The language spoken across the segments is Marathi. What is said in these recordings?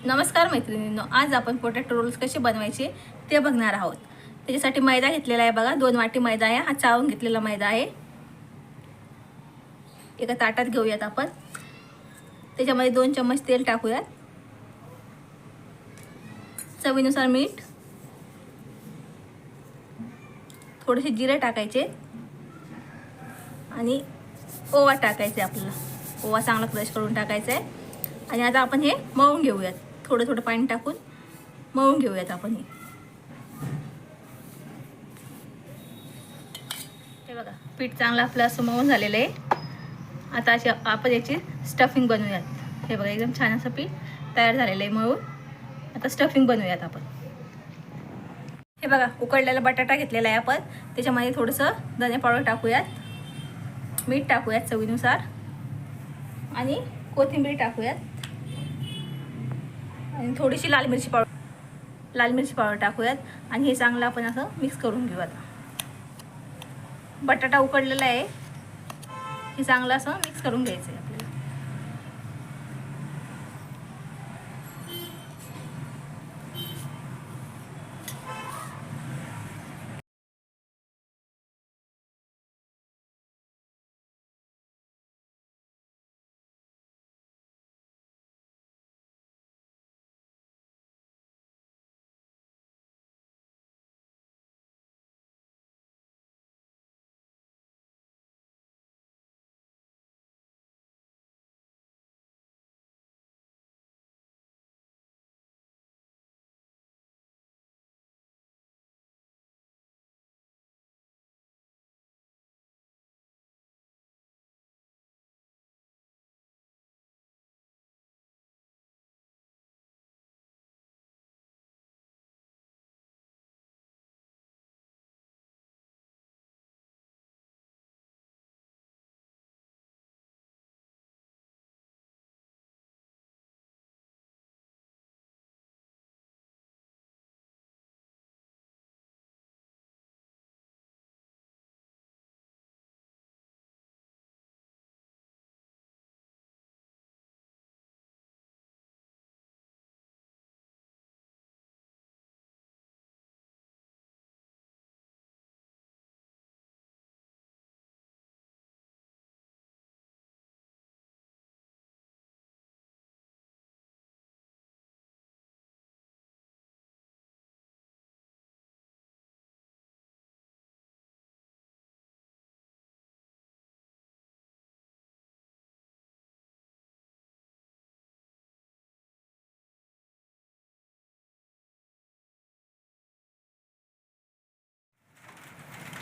नमस्कार मैत्रिणींनो, आज आपण पोटॅटो रोल्स कसे बनवायचे ते बघणार आहोत। त्याच्यासाठी मैदा घेतलेला आहे बघा, 2 वाटी मैदा आहे। हा चाळून घेतलेला मैदा आहे। एका ताटात घेऊयात आपण। त्याच्यामध्ये 2 चम्मच तेल टाकूयात, चवीनुसार मीठ, थोडेसे जिरे टाकायचे आणि ओवा टाकायचा आपल्याला। ओवा चांगला क्रश करून टाकायचा आहे आणि आता आपण हे मळून घेऊयात। थोडं थोडं पाणी टाकून मळून घेऊयात आपण हे बघा, पीठ चांगलं आपलं असं मळून झालेलं आहे। आता अशी आपण याची स्टफिंग बनवूयात। हे बघा, एकदम छान असं पीठ तयार झालेलं आहे मळून। आता स्टफिंग बनवूयात आपण। हे बघा, उकडलेला बटाटा घेतलेला आहे आपण। त्याच्यामध्ये थोडंसं धने पावडर टाकूयात, मीठ टाकूयात चवीनुसार आणि कोथिंबीर टाकूयात आणि थोडीशी लाल मिरची पावडर टाकूयात आणि हे चांगलं आपण असं मिक्स करून घेऊ। आता बटाटा उकडलेला आहे, हे चांगलं असं मिक्स करून घ्यायचं आहे आपल्याला।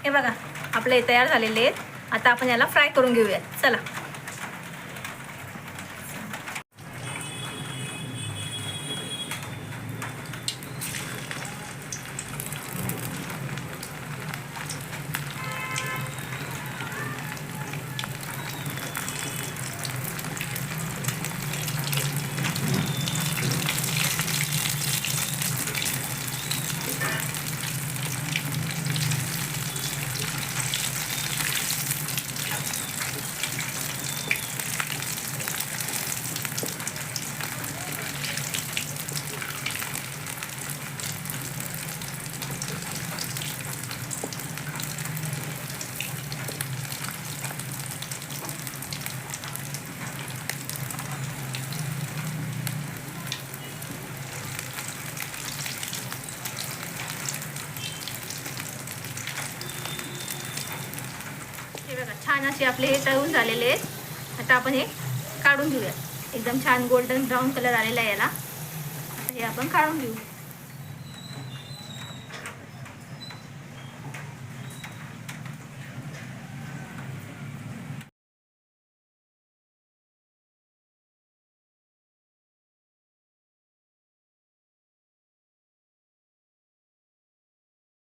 हे बघा, आपले तयार झालेले आहेत। आता आपण याला फ्राय करून घेऊयात, चला। हे बघा, छान असे आपले हे तळून झालेले आहेत। आता आपण हे काढून घेऊया। एकदम छान गोल्डन ब्राऊन कलर आलेला आहे याला। आता हे आपण काढून घेऊ।